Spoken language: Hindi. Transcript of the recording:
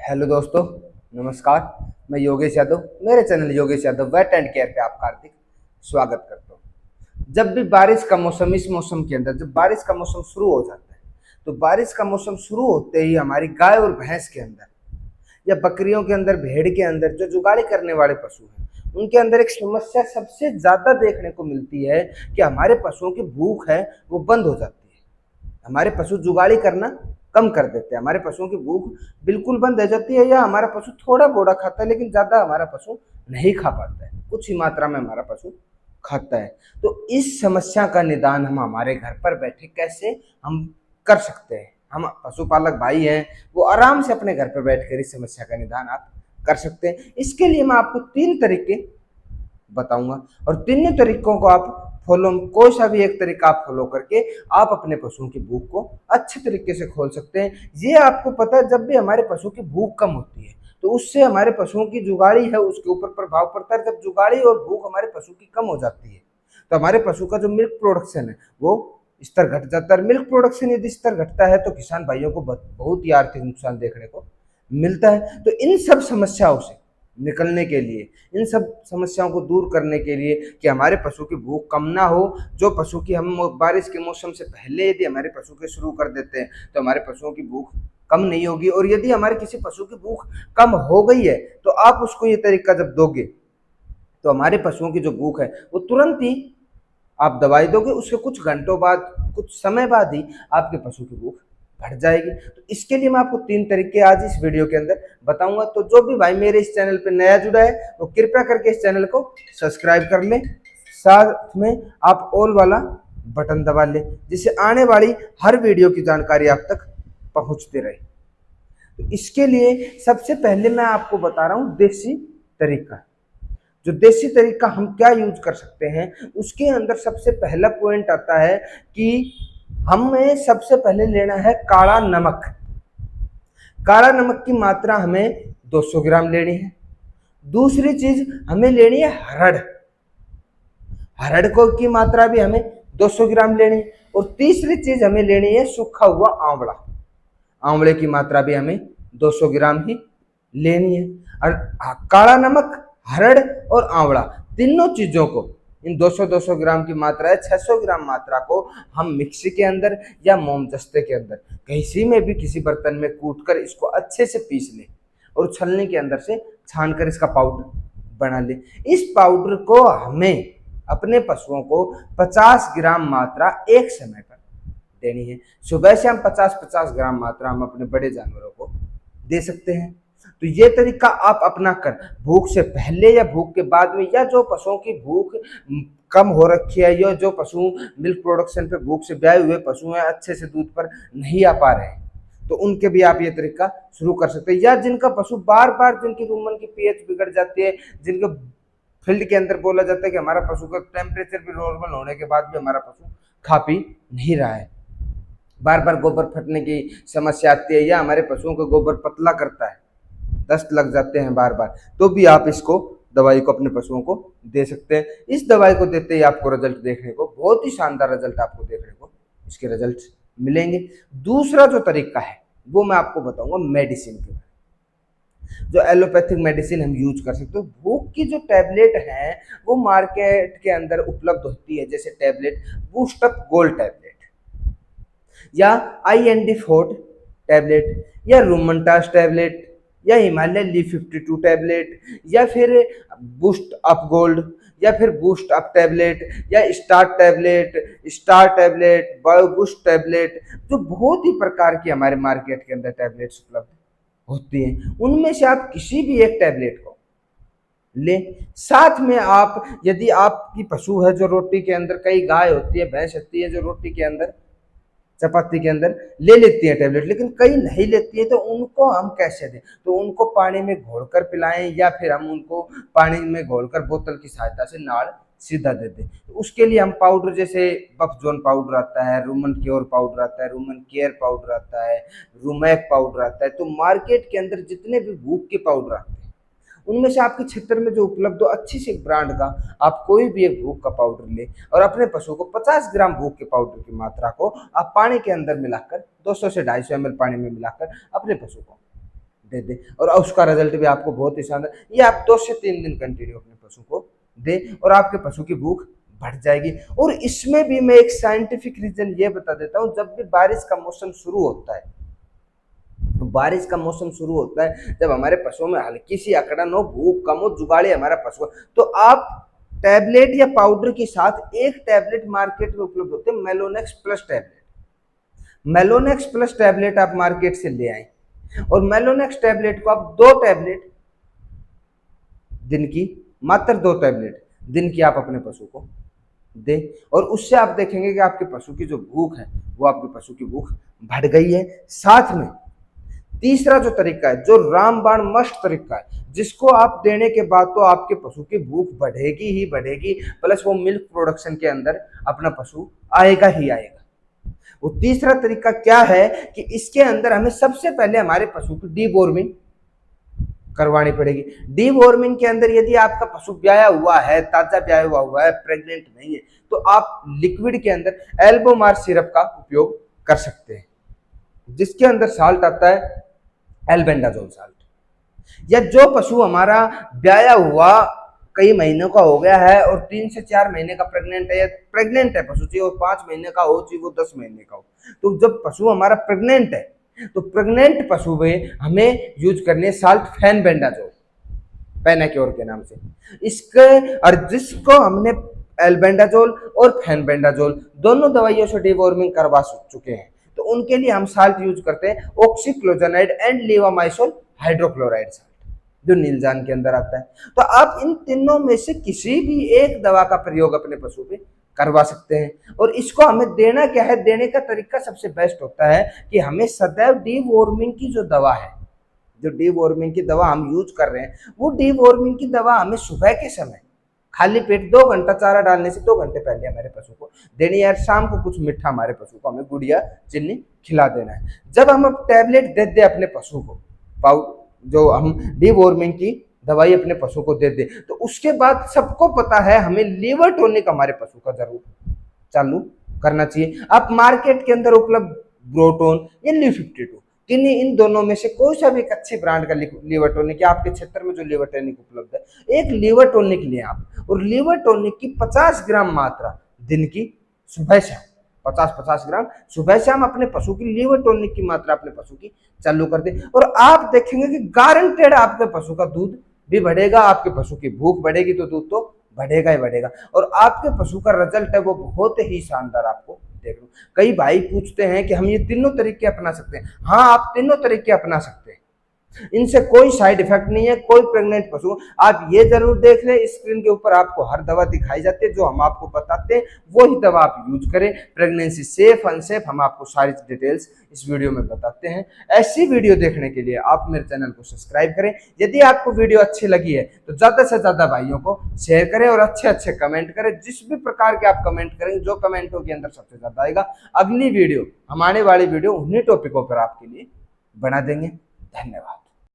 हेलो दोस्तों, नमस्कार। मैं योगेश यादव, मेरे channel Yogesh Yadav vet and care पे आपका हार्दिक स्वागत करता हूँ। जब भी बारिश का मौसम, इस मौसम के अंदर जब बारिश का मौसम शुरू हो जाता है, तो बारिश का मौसम शुरू होते ही हमारी गाय और भैंस के अंदर या बकरियों के अंदर, भेड़ के अंदर जो जुगाली करने वाले पशु हैं, उनके अंदर एक समस्या सबसे ज्यादा देखने को मिलती है कि हमारे पशुओं की भूख है वो बंद हो जाती है। हमारे पशु जुगाली करना कम कर देते हैं, हमारे पशुओं की भूख बिल्कुल बंद हो जाती है, या हमारा पशु थोड़ा बोड़ा खाता है लेकिन ज्यादा हमारा पशु नहीं खा पाता है, कुछ ही मात्रा में हमारा पशु खाता है। तो इस समस्या का निदान हम हमारे घर पर बैठे कैसे हम कर सकते हैं। हम पशुपालक भाई हैं, वो आराम से अपने घर पर बैठकर इस समस्या का निदान आप कर सकते हैं। इसके लिए मैं आपको 3 तरीके बताऊंगा, और तीनों तरीकों को आप फॉलो, कोई सा भी एक तरीका आप फॉलो करके आप अपने पशुओं की भूख को अच्छे तरीके से खोल सकते हैं। ये आपको पता है, जब भी हमारे पशु की भूख कम होती है तो उससे हमारे पशुओं की जुगाड़ी है उसके ऊपर प्रभाव पड़ता है। जब जुगाड़ी और भूख हमारे पशु की कम हो जाती है तो हमारे पशु का जो मिल्क प्रोडक्शन है वो स्तर घट जाता है। मिल्क प्रोडक्शन यदि स्तर घटता है तो किसान भाइयों को बहुत ही आर्थिक नुकसान देखने को मिलता है। तो इन सब समस्याओं से निकलने के लिए, इन सब समस्याओं को दूर करने के लिए कि हमारे पशु की भूख कम ना हो, जो पशु की हम बारिश के मौसम से पहले यदि हमारे पशु के शुरू कर देते हैं तो हमारे पशुओं की भूख कम नहीं होगी। और यदि हमारे किसी पशु की भूख कम हो गई है तो आप उसको ये तरीका जब दोगे तो हमारे पशुओं की जो भूख है वो तुरंत ही, आप दवाई दोगे उसके कुछ घंटों बाद, कुछ समय बाद ही आपके पशु की भूख बढ़ जाएगी। तो इसके लिए मैं आपको 3 तरीके आज इस वीडियो के अंदर बताऊंगा। तो जो भी भाई मेरे इस चैनल पे नया जुड़ा है वो कृपया करके इस चैनल को सब्सक्राइब कर ले, साथ में आप ऑल वाला बटन दबा ले, जिससे आने वाली हर वीडियो की जानकारी आप तक पहुंचते रहे। तो इसके लिए सबसे पहले मैं आपको बता रहा हूं देसी तरीका। जो देसी तरीका हम क्या यूज कर सकते हैं, उसके अंदर सबसे पहला पॉइंट आता है कि हमें सबसे पहले लेना है काला नमक। काला नमक की मात्रा हमें 200 ग्राम लेनी है। दूसरी चीज हमें लेनी है हरड़। हरड़ को की मात्रा भी हमें 200 ग्राम लेनी है। और तीसरी चीज हमें लेनी है सूखा हुआ आंवला। आंवले की मात्रा भी हमें 200 ग्राम ही लेनी है। और काला नमक, हरड़ और आंवला, तीनों चीजों को, इन 200-200 ग्राम की मात्रा है, 600 ग्राम मात्रा को हम मिक्सी के अंदर या मोमदस्ते के अंदर किसी में भी, किसी बर्तन में कूट कर इसको अच्छे से पीस लें और छलनी के अंदर से छान कर इसका पाउडर बना लें। इस पाउडर को हमें अपने पशुओं को 50 ग्राम मात्रा एक समय पर देनी है। सुबह से हम 50-50 ग्राम मात्रा हम अपने बड़े जानवरों को दे सकते हैं। तो ये तरीका आप अपना कर भूख से पहले या भूख के बाद में, या जो पशुओं की भूख कम हो रखी है या जो पशु मिल्क प्रोडक्शन पे भूख से ब्याए हुए पशु हैं, अच्छे से दूध पर नहीं आ पा रहे हैं, तो उनके भी आप ये तरीका शुरू कर सकते हैं। या जिनका पशु बार बार, जिनकी रूमन की पीएच बिगड़ जाती है, जिनके फील्ड के अंदर बोला जाता है कि हमारा पशु का टेम्परेचर भी नॉर्मल होने के बाद भी हमारा पशु खा पी नहीं रहा है, बार बार गोबर फटने की समस्या आती है, या हमारे पशुओं का गोबर पतला करता है, दस्त लग जाते हैं बार बार, तो भी आप इसको दवाई को अपने पशुओं को दे सकते हैं। इस दवाई को देते ही आपको रिजल्ट देखने को, बहुत ही शानदार रिजल्ट आपको देखने को इसके रिजल्ट मिलेंगे। दूसरा जो तरीका है वो मैं आपको बताऊंगा मेडिसिन के बारे में। जो एलोपैथिक मेडिसिन हम यूज कर सकते हो, भूख की जो टैबलेट है वो मार्केट के अंदर उपलब्ध होती है, जैसे tablet boost up gold tablet, या IND-4 टैबलेट, या रूमंटास टैबलेट, या हिमालय ली 52 टैबलेट, या फिर बूस्ट अप गोल्ड, या फिर बूस्ट अप टैबलेट, या star tablet, bio boost tablet, जो बहुत ही प्रकार की हमारे मार्केट के अंदर टैबलेट्स उपलब्ध होती हैं। उनमें से आप किसी भी एक टैबलेट को ले। साथ में आप, यदि आपकी पशु है जो रोटी के अंदर, कई गाय होती है, भैंस होती है जो रोटी के अंदर, चपाती के अंदर ले लेती है टैबलेट, लेकिन कई नहीं लेती है, तो उनको हम कैसे दें? तो उनको पानी में घोलकर पिलाएं, या फिर हम उनको पानी में घोलकर बोतल की सहायता से नाड़ सीधा दे दें। तो उसके लिए हम पाउडर, जैसे बफ जोन पाउडर आता है, रूमन क्योर पाउडर आता है, रूमन केयर पाउडर आता है, रूमैक पाउडर आता है, तो मार्केट के अंदर जितने भी भूख के पाउडर आते हैं उनमें से आपके क्षेत्र में जो उपलब्ध हो अच्छी से ब्रांड का आप कोई भी एक भूख का पाउडर ले, और अपने पशु को 50 ग्राम भूख के पाउडर की मात्रा को आप पानी के अंदर मिलाकर, 200 से 250 ml पानी में मिलाकर अपने पशु को दे दे और उसका रिजल्ट भी आपको बहुत ही शानदार। ये आप 2 से 3 दिन कंटिन्यू अपने पशु को दे और आपके पशु की भूख बढ़ जाएगी। और इसमें भी मैं एक साइंटिफिक रीजन ये बता देता हूँ, जब भी बारिश का मौसम शुरू होता है, बारिश का मौसम शुरू होता है, जब हमारे पशुओं में हल्की सी अकड़न हो, भूख कम हो, जुगाड़ी हमारा पशु, तो आप टैबलेट या पाउडर के साथ एक टैबलेट मार्केट में उपलब्ध होते हैं, Melonex plus tablet. Melonex plus tablet आप मार्केट से ले आए और मेलोनेक्स टैबलेट को आप 2 टैबलेट दिन की, मात्र 2 टैबलेट दिन की आप अपने पशु को दे और उससे आप देखेंगे कि आपके पशु की जो भूख है वो आपके पशु की भूख बढ़ गई है। साथ में तीसरा जो तरीका है, जो रामबाण मस्त तरीका है, जिसको आप देने के बाद तो आपके पशु की भूख बढ़ेगी ही बढ़ेगी, प्लस वो मिल्क प्रोडक्शन के अंदर अपना पशु आएगा ही आएगा। वो तीसरा तरीका क्या है कि इसके अंदर हमें सबसे पहले हमारे पशु की डीवॉर्मिंग करवानी पड़ेगी। डीवॉर्मिंग के अंदर यदि आपका पशु ब्याया हुआ है, ताजा ब्याया हुआ है, प्रेग्नेंट नहीं है, तो आप लिक्विड के अंदर एल्बोमार सिरप का उपयोग कर सकते हैं, जिसके अंदर साल्ट आता है एल्बेंडाजोल साल्ट। या जो पशु हमारा ब्याया हुआ कई महीनों का हो गया है और 3 से 4 महीने का प्रेग्नेंट है, या प्रेग्नेंट है पशु, चाहे वो 5 महीने का हो, चाहे वो 10 महीने का हो, तो जब पशु हमारा प्रेग्नेंट है तो प्रेग्नेंट पशु में हमें यूज करनी है साल्ट फेनबेंडाजोल, पेनाक्योर के नाम से इसके। और जिसको हमने एल्बेंडाजोल और फेनबेंडाजोल दोनों दवाइयों से डिवॉर्मिंग करवा चुके हैं, तो उनके लिए हम साल्ट यूज करते हैं ऑक्सीक्लोजनाइड एंड लीवामाइसोल हाइड्रोक्लोराइड साल्ट, जो नीलजान के अंदर आता है। तो आप इन तीनों में से किसी भी एक दवा का प्रयोग अपने पशु पे करवा सकते हैं। और इसको हमें देना क्या है, देने का तरीका सबसे बेस्ट होता है कि हमें सदैव डीवॉर्मिंग की जो दवा है, जो डीवॉर्मिंग की दवा हम यूज कर रहे हैं, वो डीवॉर्मिंग की दवा हमें सुबह के समय खाली पेट 2 घंटा चारा डालने से 2 घंटे पहले हमारे पशु को देनी है। शाम को कुछ मीठा हमारे पशु को हमें गुड़ या चीनी खिला देना है। जब हम टैबलेट दे दे अपने पशु को, जो हम डीवॉर्मिंग की दवाई अपने पशु को दे दे, तो उसके बाद सबको पता है हमें लीवर टॉनिक हमारे पशु का जरूर चालू करना चाहिए। आप मार्केट के अंदर उपलब्ध ग्रोटोन या ली52, किन्हीं इन दोनों में से कोई सा भी एक अच्छी ब्रांड का लीवर टॉनिक, या आपके क्षेत्र में जो लीवर टॉनिक उपलब्ध है, एक लीवर टॉनिक लें आप, और लीवर टॉनिक की 50 ग्राम मात्रा दिन की सुबह शाम, 50-50 ग्राम सुबह शाम अपने पशु की लीवर टॉनिक की मात्रा अपने पशु की चालू कर दें, और आप देखेंगे कि गारंटेड आपके पशु का दूध भी बढ़ेगा, आपके पशु की भूख बढ़ेगी तो दूध तो बढ़ेगा ही बढ़ेगा, और आपके पशु का रिजल्ट है वो बहुत ही शानदार आपको देख लो। कई भाई पूछते हैं कि हम ये तीनों तरीके अपना सकते हैं। हाँ, आप तीनों तरीके अपना सकते हैं, इनसे कोई साइड इफेक्ट नहीं है। कोई प्रेग्नेंट पशु, आप ये जरूर देख लें, स्क्रीन के ऊपर आपको हर दवा दिखाई जाती है, जो हम आपको बताते हैं वही दवा आप यूज करें। प्रेगनेंसी सेफ अनसेफ हम आपको सारी डिटेल्स इस वीडियो में बताते हैं। ऐसी वीडियो देखने के लिए आप मेरे चैनल को सब्सक्राइब करें। यदि आपको वीडियो अच्छी लगी है तो ज्यादा से ज्यादा भाइयों को शेयर करें और अच्छे अच्छे कमेंट करें। जिस भी प्रकार के आप कमेंट करेंगे, जो कमेंटों के अंदर सबसे ज्यादा आएगा, अगली वीडियो, हमारे वाली वीडियो उन्हीं टॉपिकों पर आपके लिए बना देंगे। धन्यवाद।